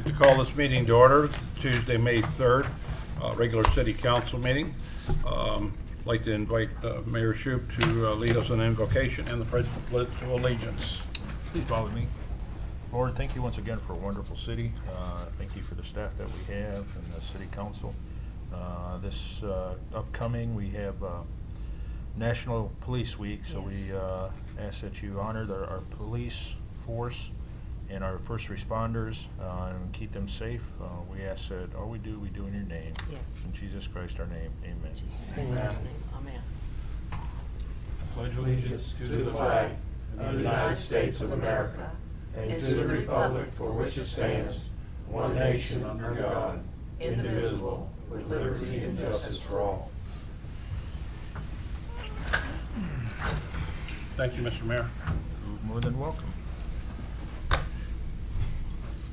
like to call this meeting to order, Tuesday, May 3rd, regular city council meeting. Like to invite Mayor Shoup to lead us in invocation and the pledge of allegiance. Please bow with me. Lord, thank you once again for a wonderful city. Thank you for the staff that we have and the city council. This upcoming, we have National Police Week, so Yes. we ask that you honor our police force and our first responders and keep them safe. We ask that all we do in your name. Yes. In Jesus Christ our name, amen. In Jesus' name, amen. Pledge allegiance to the flag of the United States of America and to the republic for which it stands, one nation under God, indivisible, with liberty and justice for all. Thank you, Mr. Mayor. You're more than welcome.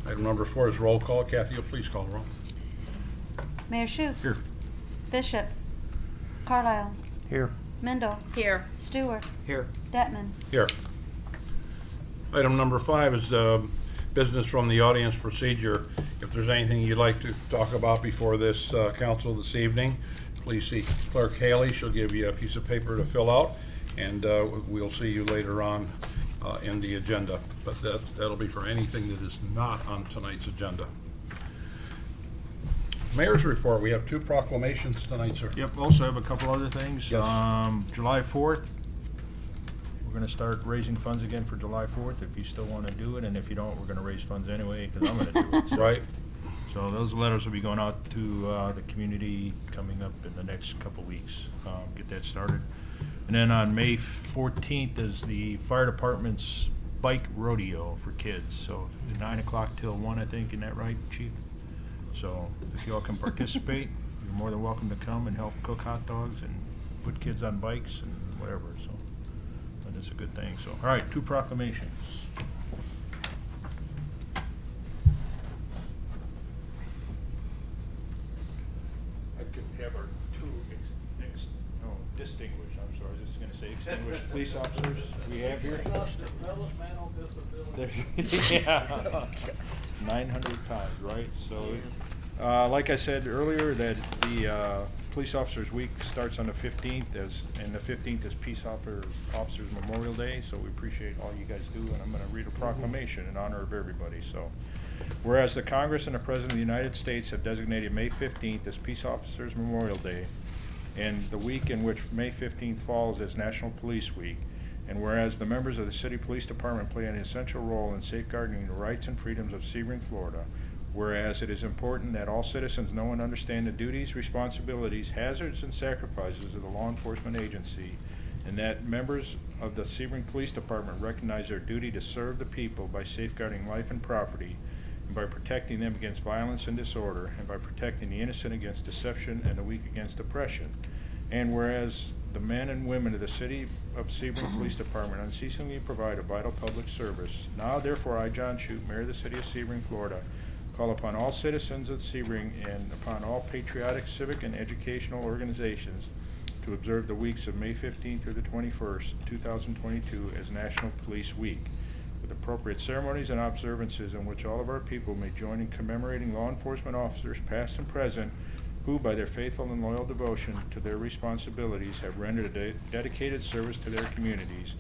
Item number 4 is roll call. Kathy, you'll please call the roll. Mayor Shoup. Here. Bishop. Carlisle. Here. Mendel. Here. Stewart. Here. Detman. Here. Item number 5 is business from the audience procedure. If there's anything you'd like to talk about before this council this evening, please see Clerk Haley. She'll give you a piece of paper to fill out, and we'll see you later on in the agenda. But that'll be for anything that is not on tonight's agenda. Mayor's report. We have 2 proclamations tonight, sir. Yep, also have a couple other things. Yes. July 4th, we're gonna start raising funds again for July 4th, if you still wanna do it, and if you don't, we're gonna raise funds anyway, because I'm gonna do it. So- Right? So those letters will be going out to the community coming up in the next couple weeks. Get that started. And then on May 14th is the fire department's bike rodeo for kids. So 9 o'clock till 1, I think, isn't that right, Chief? So if you all can participate, you're more than welcome to come and help cook hot dogs and put kids on bikes and whatever, so. But it's a good thing, so. All right, 2 proclamations. I could have our 2 distinguished, I'm sorry, I was just gonna say extinguished police officers we have here. Yeah, 900 times, right? So, like I said earlier, that the Police Officers Week starts on the 15th, and the 15th is Peace Officers Memorial Day, so we appreciate all you guys do, and I'm gonna read a proclamation in honor of everybody, so. Whereas the Congress and the President of the United States have designated May 15th as Peace Officers Memorial Day, and the week in which May 15th falls as National Police Week, and whereas the members of the City Police Department play an essential role in safeguarding the rights and freedoms of Sebring, Florida, whereas it is important that all citizens know and understand the duties, responsibilities, hazards, and sacrifices of the law enforcement agency, and that members of the Sebring Police Department recognize their duty to serve the people by safeguarding life and property, and by protecting them against violence and disorder, and by protecting the innocent against deception and the weak against oppression. And whereas the men and women of the City of Sebring Police Department unceasingly provide a vital public service, now therefore I, John Shoup, Mayor of the City of Sebring, Florida, call upon all citizens of Sebring and upon all patriotic, civic, and educational organizations to observe the weeks of May 15th through the 21st, 2022 as National Police Week, with appropriate ceremonies and observances in which all of our people may join in commemorating law enforcement officers, past and present, who, by their faithful and loyal devotion to their responsibilities, have rendered a dedicated service to their communities,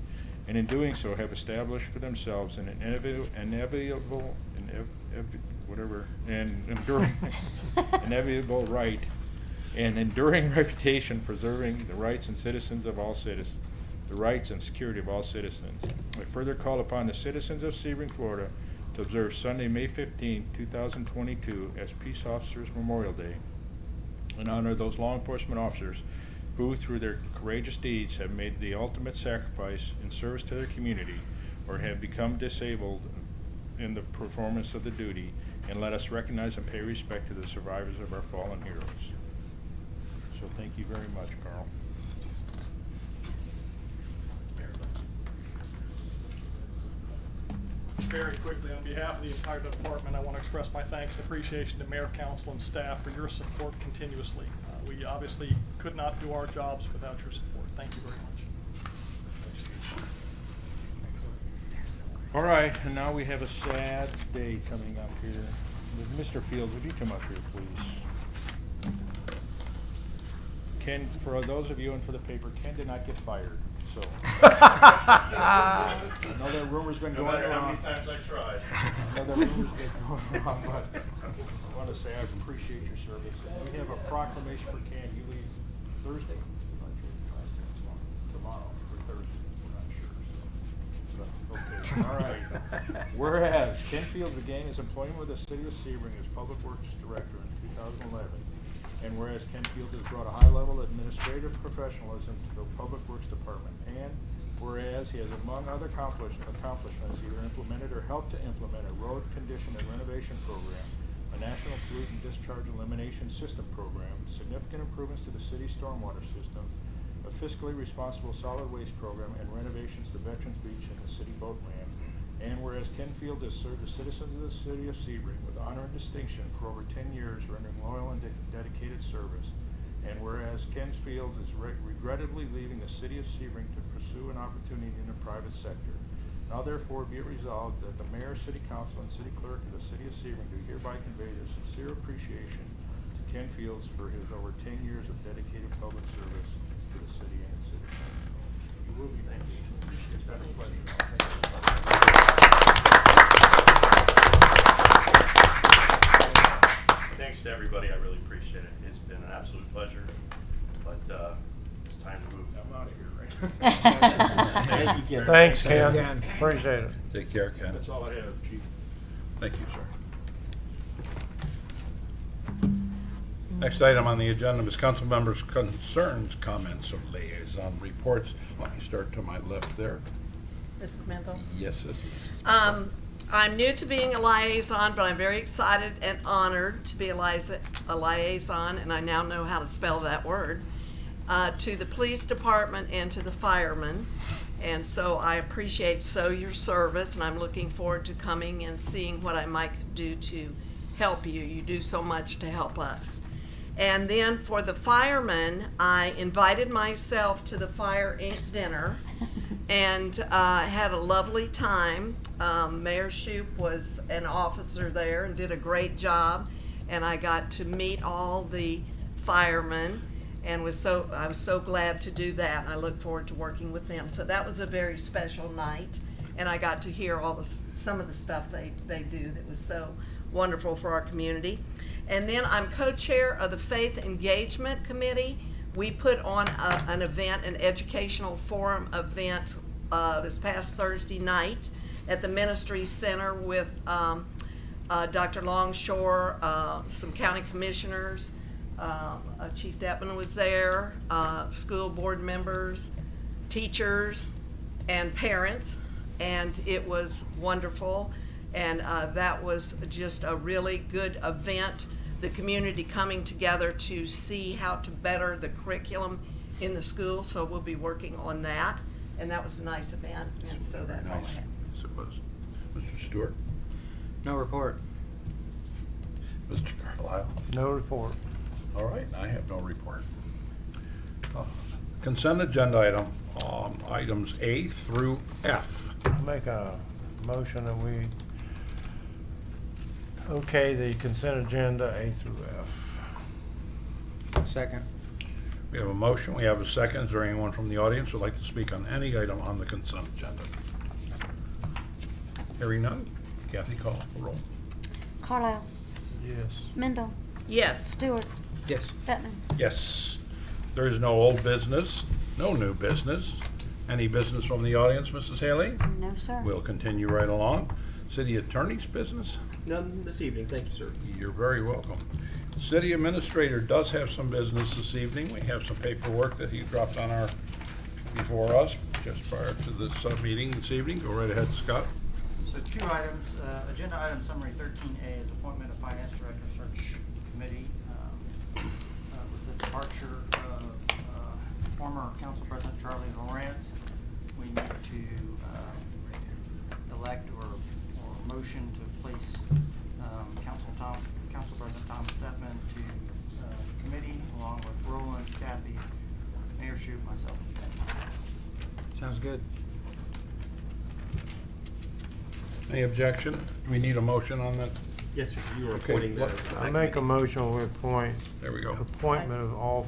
and in doing so have established for themselves an inevitable right and enduring reputation preserving the rights and citizens of all citizens, the rights and security of all citizens. I further call upon the citizens of Sebring, Florida, to observe Sunday, May 15, 2022 as Peace Officers Memorial Day, and honor those law enforcement officers who, through their courageous deeds, have made the ultimate sacrifice in service to their community or have become disabled in the performance of the duty, and let us recognize and pay respect to the survivors of our fallen heroes. So thank you very much, Carl. Very quickly, on behalf of the entire department, I want to express my thanks and appreciation to Mayor, Council, and staff for your support continuously. We obviously could not do our jobs without your support. Thank you very much. All right, and now we have a sad day coming up here. Mr. Fields, would you come up here, please? Ken, for those of you and for the paper, Ken did not get fired, so. I know that rumor's been going around. times I tried. I know that rumor's been going around, but I want to say I appreciate your service. And we have a proclamation for Ken. You leave Thursday? Tomorrow or Thursday, we're not sure. Okay, all right. Whereas Ken Fields began his employment with the city of Sebring as Public Works Director in 2011. And whereas Ken Fields has brought a high level of administrative professionalism to the Public Works Department. And whereas he has, among other accomplishments, either implemented or helped to implement a road condition and renovation program, a national pollutant discharge elimination system program, significant improvements to the city's stormwater system, a fiscally responsible solid waste program, and renovations to Veterans Beach and the city boat ramp. And whereas Ken Fields has served the citizens of the city of Sebring with honor and distinction for over 10 years, rendering loyal and dedicated service. And whereas Ken Fields is regrettably leaving the city of Sebring to pursue an opportunity in the private sector. Now therefore be it resolved that the mayor, city council, and city clerk of the city of Sebring do hereby convey their sincere appreciation to Ken Fields for his over 10 years of dedicated public service to the city and its citizens. You will be missed. It's been a pleasure. Thank you. Thanks to everybody, I really appreciate it. It's been an absolute pleasure, but it's time to move. I'm out of here, right? Thank you, Ken. Thanks, Ken. Appreciate it. Take care, Ken. That's all I have, Chief. Thank you, sir. Next item on the agenda is council members' concerns, comments, or liaison reports. Let me start to my left there. Mrs. Mendel? Yes, this is. I'm new to being a liaison, but I'm very excited and honored to be a liaison, and I now know how to spell that word, to the police department and to the firemen. And so I appreciate your service, and I'm looking forward to coming and seeing what I might do to help you. You do so much to help us. And then for the firemen, I invited myself to the Fire Inc. dinner and had a lovely time. Mayor Shoup was an officer there and did a great job, and I got to meet all the firemen and I was so glad to do that, and I look forward to working with them. So that was a very special night, and I got to hear some of the stuff they do that was so wonderful for our community. And then I'm co-chair of the Faith Engagement Committee. We put on an event, an educational forum event this past Thursday night at the Ministry Center with Dr. Longshore, some county commissioners, Chief Deppman was there, school board members, teachers, and parents, and it was wonderful. And that was just a really good event, the community coming together to see how to better the curriculum in the school, so we'll be working on that. And that was a nice event, and so that's all I have. Yes, it was. Mr. Stewart? No report. Mr. Carlisle? No report. All right, I have no report. Consent agenda items A through F. Make a motion that we okay the consent agenda A through F. Second. We have a motion, we have a second. Is there anyone from the audience who would like to speak on any item on the consent agenda? Hearing none, Kathy, call the roll. Carlisle. Yes. Mendel. Yes. Stewart. Yes. Bettman. Yes. There is no old business, no new business. Any business from the audience, Mrs. Haley? No, sir. We'll continue right along. City Attorney's business? None this evening, thank you, sir. You're very welcome. City Administrator does have some business this evening. We have some paperwork that he dropped on before us just prior to this meeting this evening. Go right ahead, Scott. So 2 items. Agenda item summary 13A is appointment of Finance Director Search Committee. With the departure of former Council President Charlie Laurent, we need to elect or motion to place Council President Thomas Bettman to the committee, along with Roland, Kathy, Mayor Shoup, myself. Sounds good. Any objection? We need a motion on that. Yes, sir, you were Okay, appointing the. what- I make a motion we appoint. There we go. Appointment of all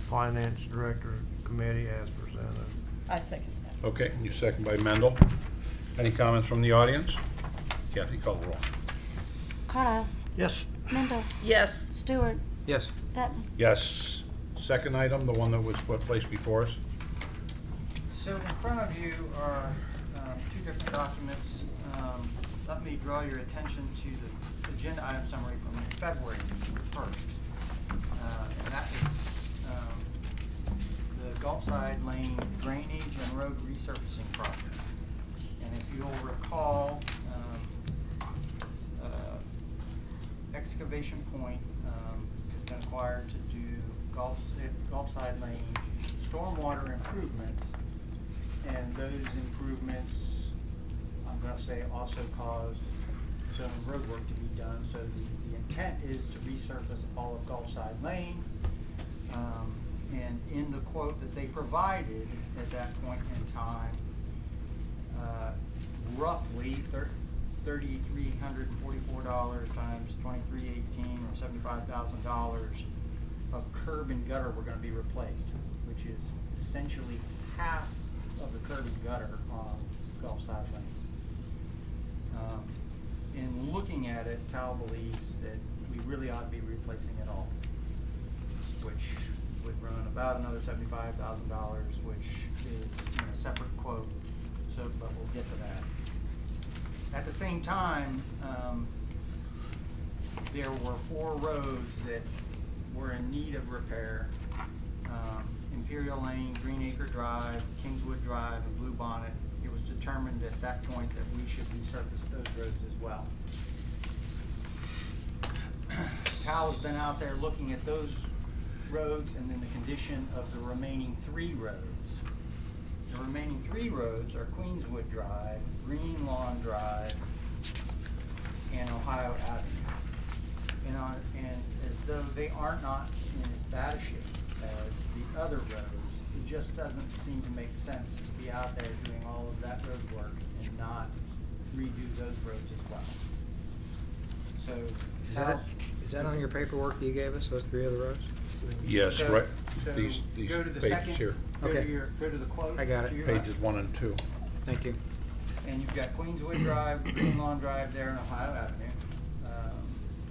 finance director committee as presented. I second that. Okay, you second by Mendel. Any comments from the audience? Kathy, call the roll. Carlisle. Yes. Mendel. Yes. Stewart. Yes. Benton. Yes. Second item, the one that was placed before us. So in front of you are two different documents. Let me draw your attention to the agenda item summary from February 1st. And that is the Gulfside Lane Drainage and Road Resurfacing Project. And if you'll recall, Excavation Point has been acquired to do Gulfside Lane stormwater improvements. And those improvements, I'm gonna say, also caused some road work to be done. So the intent is to resurface all of Gulfside Lane. And in the quote that they provided at that point in time, roughly $3,344 times 2318, or $75,000 of curb and gutter were gonna be replaced, which is essentially half of the curb and gutter on Gulfside Lane. In looking at it, Cal believes that we really ought to be replacing it all, which would run about another $75,000, which is in a separate quote, so, but we'll get to that. At the same time, there were 4 roads that were in need of repair. Imperial Lane, Greenacre Drive, Kingswood Drive, and Blue Bonnet. It was determined at that point that we should resurface those roads as well. Cal has been out there looking at those roads and then the condition of the remaining 3 roads. The remaining 3 roads are Queenswood Drive, Green Lawn Drive, and Ohio Avenue. And as though they are not in as bad a shape as the other roads, it just doesn't seem to make sense to be out there doing all of that road work and not redo those roads as well. So Is that on your paperwork that you gave us, those 3 other roads? Yes, So- right, so these go to the pages second- here, Go to Okay. go to the quote. I got it. to your left. pages 1 and 2. Thank you. And you've got Queenswood Drive, Green Lawn Drive there in Ohio Avenue.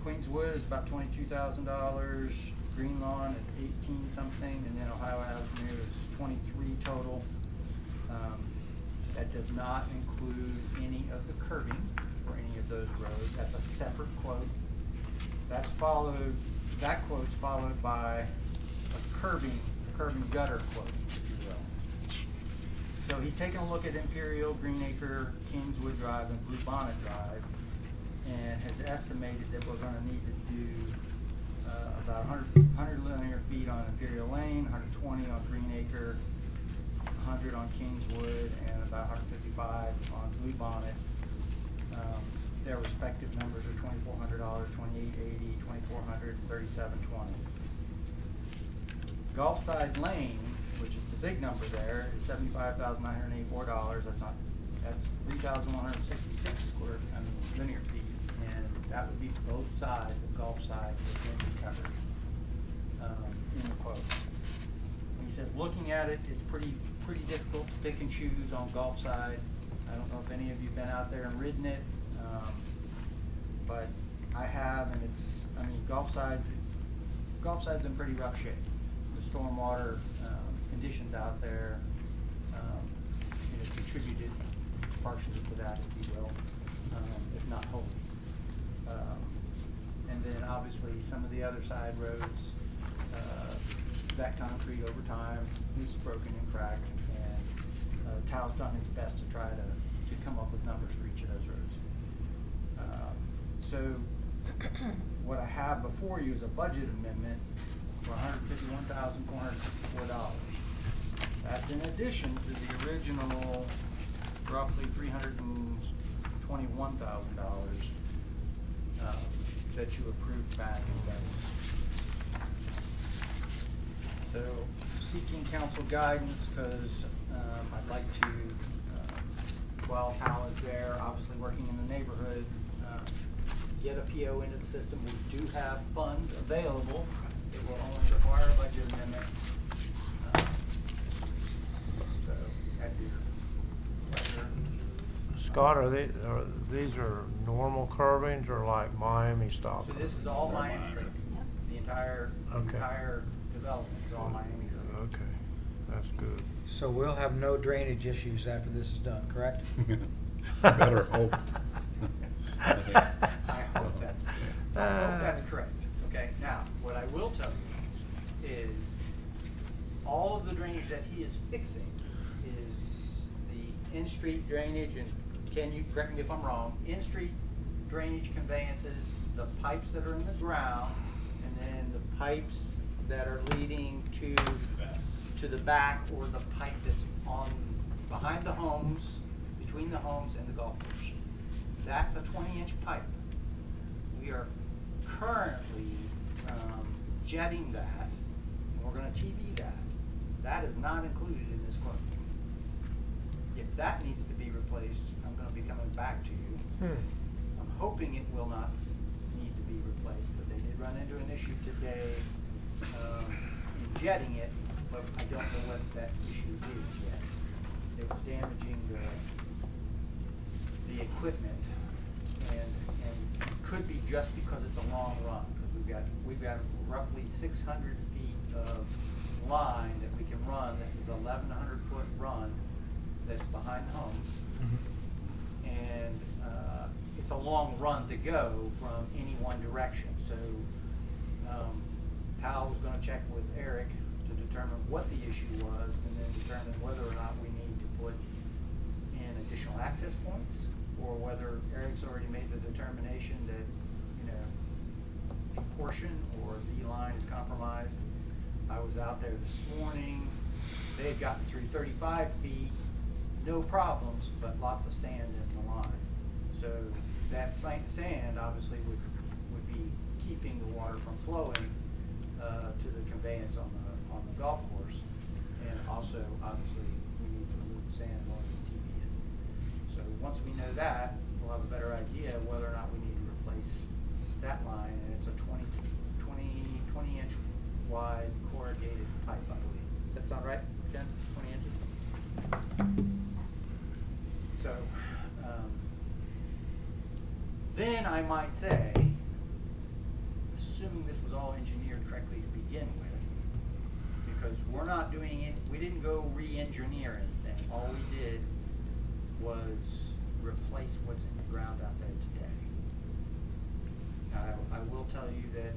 Queenswood is about $22,000, Green Lawn is 18 something, and then Ohio Avenue is 23 total. That does not include any of the curbing for any of those roads. That's a separate quote. That quote's followed by a curb and gutter quote, if you will. So he's taken a look at Imperial, Greenacre, Kingswood Drive, and Blue Bonnet Drive, and has estimated that we're gonna need to do about 100 linear feet on Imperial Lane, 120 on Greenacre, 100 on Kingswood, and about 155 on Blue Bonnet. Their respective numbers are $2,400, $2,880, $2,400, and $3,720. Gulfside Lane, which is the big number there, is $75,984. That's 3,166 linear feet, and that would be both sides of Gulfside within the coverage in the quote. He says, looking at it, it's pretty difficult to pick and choose on Gulfside. I don't know if any of you've been out there and ridden it, but I have, and Gulfside's in pretty rough shape. The stormwater conditions out there, contributed partially to that, if you will, if not wholly. And then obviously some of the other side roads, that concrete over time is broken and cracked, and Tal's done his best to try to come up with numbers for each of those roads. So what I have before you is a budget amendment for $151,464. That's in addition to the original roughly $321,000 that you approved back in May. So seeking council guidance, because I'd like to, while Hal is there, obviously working in the neighborhood, get a PO into the system. We do have funds available. It will only require a budget amendment. So, at your pleasure. Scott, these are normal curvings or like Miami style? So this is all Miami curving. The entire Okay. development is all Miami curving. Okay, that's good. So we'll have no drainage issues after this is done, correct? Better hope. I hope that's correct. Okay, now, what I will tell you is all of the drainage that he is fixing is the in-street drainage, and Ken, you correct me if I'm wrong, in-street drainage conveyances, the pipes that are in the ground, and then the pipes that are leading to the back, or the pipe that's on, behind the homes, between the homes and the golf course. That's a 20-inch pipe. We are currently jetting that, and we're gonna TV that. That is not included in this quote. If that needs to be replaced, I'm gonna be coming back to you. I'm hoping it will not need to be replaced, but they did run into an issue today in jetting it, but I don't know what that issue is yet. It was damaging the equipment, and could be just because it's a long run. Because we've got roughly 600 feet of line that we can run. This is a 1,100-foot run that's behind the homes, and it's a long run to go from any one direction. So Tal was going to check with Eric to determine what the issue was, and then determine whether or not we need to put in additional access points, or whether Eric's already made the determination that, you know, a portion or the line is compromised. I was out there this morning. They had gotten through 35 feet, no problems, but lots of sand in the line. So that sand obviously would be keeping the water from flowing to the conveyance on the golf course. And also, obviously, we need to remove the sand in order to TV it. So once we know that, we'll have a better idea whether or not we need to replace that line. And it's a 20-inch wide corrugated pipe, I believe. Does that sound right, Ken? 20 inches? So, then I might say, assuming this was all engineered correctly to begin with, because we're not doing it, we didn't go re-engineer anything. All we did was replace what's in the ground out there today. Now, I will tell you that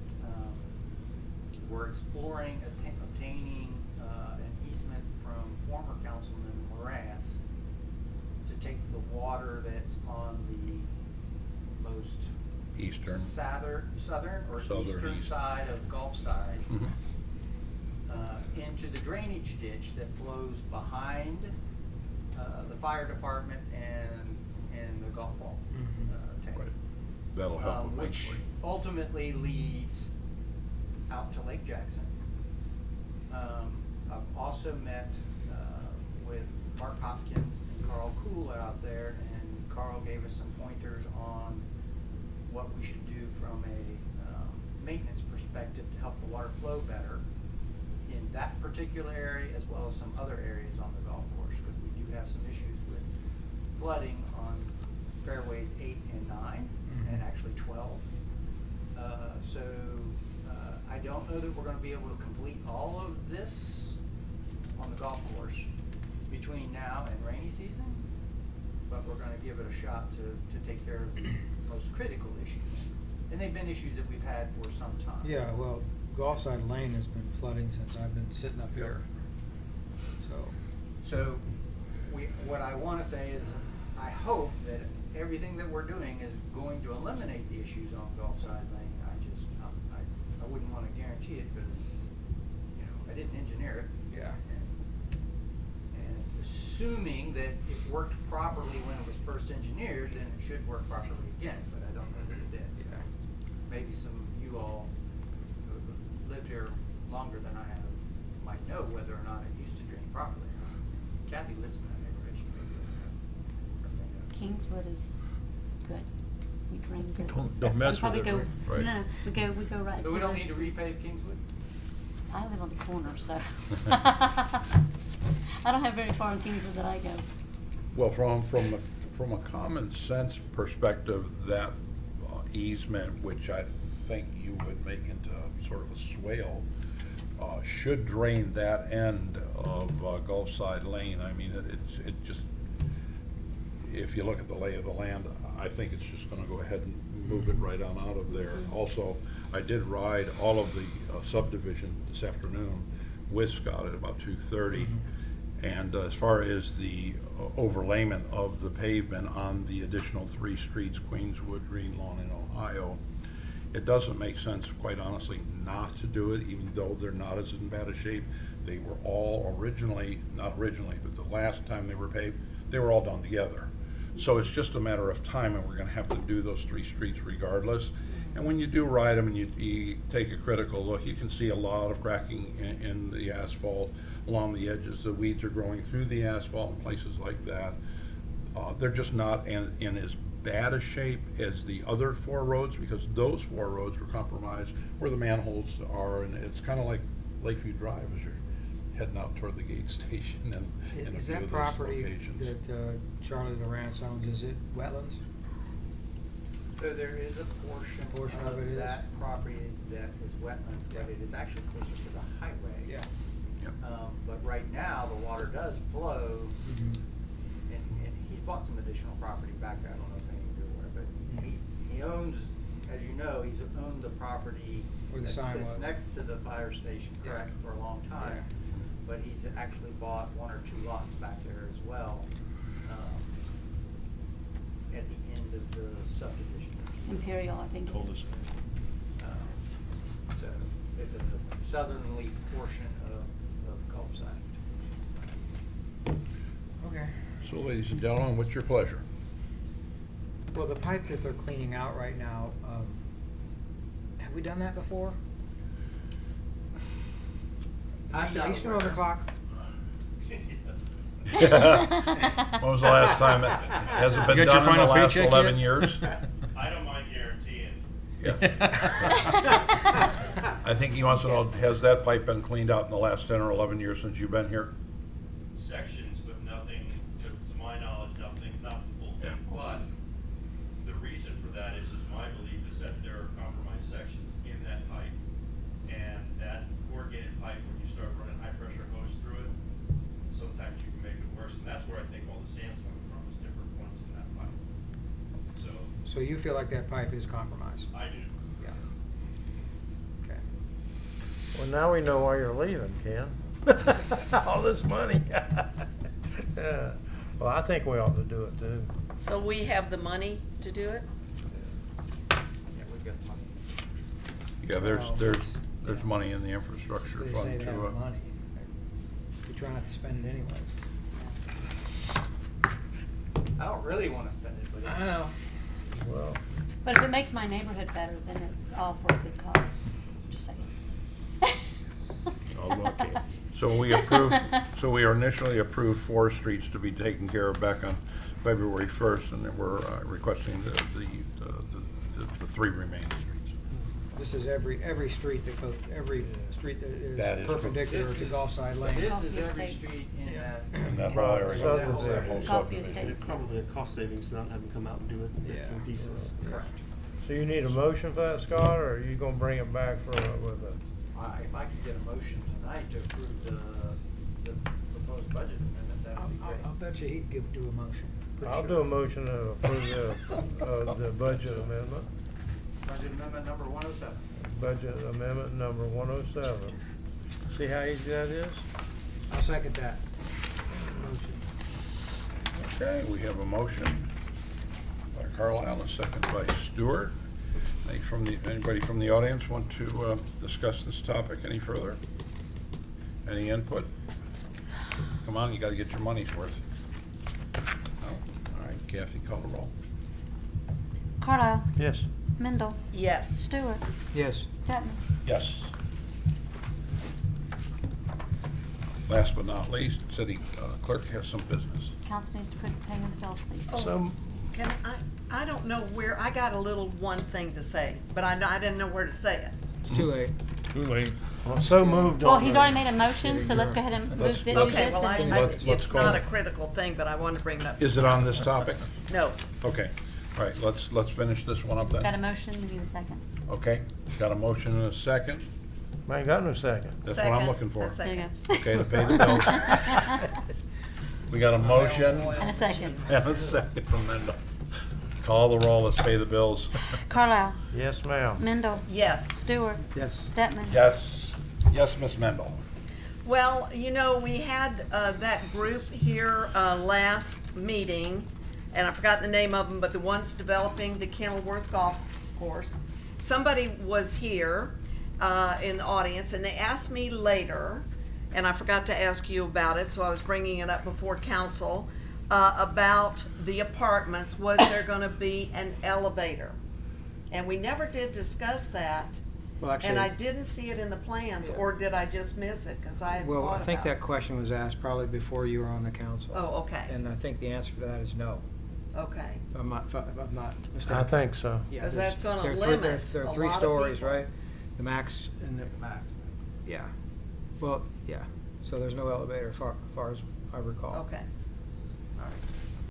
we're exploring obtaining an easement from former Councilman Morass to take the water that's on the most Eastern. southern or eastern East. side of Gulfside Mhm. Into the drainage ditch that flows behind the fire department and the golf ball tank. Right. That'll help Which eventually. ultimately leads out to Lake Jackson. I've also met with Mark Hopkins and Carl Kuhl out there, and Carl gave us some pointers on what we should do from a maintenance perspective to help the water flow better in that particular area, as well as some other areas on the golf course, because we do have some issues with flooding on fairways 8 and 9, and actually 12. So I don't know that we're going to be able to complete all of this on the golf course between now and rainy season, but we're going to give it a shot to take care of the most critical issues. And they've been issues that we've had for some time. Yeah, well, Gulfside Lane has been flooding since I've been sitting up here. So what I want to say is, I hope that everything that we're doing is going to eliminate the issues on Gulfside Lane. I wouldn't want to guarantee it, because, you know, I didn't engineer it. Yeah. And assuming that it worked properly when it was first engineered, then it should work properly again, but I don't know that it did. Yeah. Maybe some of you all who have lived here longer than I have might know whether or not it used to drain properly. Kathy lives in that neighborhood, she may be able to. Kingswood is good. We drain good. Don't mess We probably with it, go- right? No, we go right. So we to don't the- need to repave Kingswood? I live on the corner, so. I don't have very far in Kingswood that I go. Well, from a common sense perspective, that easement, which I think you would make into sort of a swale, should drain that end of Gulfside Lane. I mean, it just, if you look at the lay of the land, I think it's just gonna go ahead and move it right on out of there. Also, I did ride all of the subdivision this afternoon with Scott at about 2:30. And as far as the overlayment of the pavement on the additional 3 streets, Queenswood, Greenlawn, and Ohio, it doesn't make sense, quite honestly, not to do it, even though they're not as in bad a shape. They were all not originally, but the last time they were paved, they were all done together. So it's just a matter of time, and we're gonna have to do those 3 streets regardless. And when you do ride them and you take a critical look, you can see a lot of cracking in the asphalt along the edges. The weeds are growing through the asphalt in places like that. They're just not in as bad a shape as the other 4 roads, because those 4 roads were compromised where the manholes are, and it's kind of like Lakeview Drive as you're heading out toward the gate station and a Is few that of those property locations. that Charlie Lawrence owns, is it wetlands? So there is a portion of it of is? that property that is wetland, but it is actually closer to the highway. Yeah. Yep. But right now, the water does flow, and he's bought some additional property back there, I don't know if any of you are aware, but he owns, as you know, he's owned the property Where the that sign sits was. next to the fire station, Yeah. correct, for a long time. But he's actually bought 1 or 2 lots back there as well, at the end of the subdivision. Imperial, I think it is. So, at the southerly portion of Gulfside. Okay. So ladies and gentlemen, what's your pleasure? Well, the pipe that they're cleaning out right now, have we done that before? I'm not Eastern on the aware. clock? When was the last time that, has it been You got your done in the final last paycheck 11 yet? years? I don't mind guaranteeing. I think he wants to know, has that pipe been cleaned out in the last 10 or 11 years since you've been here? Sections, but nothing, to my knowledge, nothing, not the full thing. Yeah. But the reason for that is my belief is that there are compromised sections in that pipe. And that corrugated pipe, when you start running high pressure hose through it, sometimes you can make it worse. And that's where I think all the sand's coming from, is different points in that pipe. So you feel like that pipe is compromised? I do. Yeah. Okay. Well, now we know why you're leaving, Ken. All this money. Yeah. Well, I think we ought to do it too. So we have the money to do it? Yeah, we've got the money. Yeah, Well, there's money in the infrastructure They say fund they to, have money. We try not to spend it anyways. I don't really wanna spend it, but I know. Well, But if it makes my neighborhood better, then it's all for a good cause. Just saying. Oh, okay. so we initially approved 4 streets to be taken care of back on February 1st, and then we're requesting the 3 remaining streets. This is every street that goes, every street That that is is perpendicular This to is- Gulfside Lane. This is Coffee every Estates. street in that. In that whole area. Subdivision. That whole Coffee subdivision. Estates. It's probably a cost savings not having come out and do it in bits and pieces. Correct. So you need a motion for that, Scott, or are you gonna bring it back for, with a? If I could get a motion tonight to approve the proposed budget amendment, that would be great. I'll bet you he'd do a motion. Pretty I'll sure. do a motion to approve the budget amendment. Budget amendment number 107. Budget amendment number 107. See how easy that is? I'll second that motion. Okay, we have a motion by Carlisle, a second by Stewart. Anybody from the audience want to discuss this topic any further? Any input? Come on, you gotta get your money's worth. No? All right, Kathy, call the roll. Carlisle. Yes. Mendel. Yes. Stewart. Yes. Detman. Yes. Last but not least, city clerk has some business. Council needs to approve the payment of bills, please. So, Can I don't know where, I got a little one thing to say, but I didn't know where to say it. It's too late. Too late. Well, so moved on. Well, he's the- already made a motion, so let's go ahead and Let's- move let's- Okay, this well, and Let's it's call not it. a critical thing, but I wanted to bring it up. Is it on this topic? No. Okay, all right, let's finish this one up got a then. motion, we need a second. Okay, got a motion and a second. I ain't got no second. That's what I'm Second. looking for. A There you second. go. Okay, to pay the bills. We got a motion And a second. and a second from Mendel. Call the roll, let's pay the bills. Carlisle, Yes, ma'am. Mendel, Yes. Stewart, Yes. Detman. Yes, yes, Miss Mendel. Well, you know, we had that group here last meeting, and I forgot the name of them, but the ones developing the Kenilworth Golf Course. Somebody was here in the audience, and they asked me later, and I forgot to ask you about it, so I was bringing it up before council, about the apartments. Was there gonna be an elevator? And we never did discuss that. Well, actually. And I didn't see it in the plans, or did I just miss it? Because I hadn't thought Well, about I it. think that question was asked probably before you were on the council. Oh, okay, And I think the answer to that is no. okay. I'm not mistaken. I think so. Yeah, 'Cause there's- that's gonna there are limit there a are three lot of stories, people. right? The max and the max. Yeah. Well, yeah. So there's no elevator far as I recall. Okay. All right.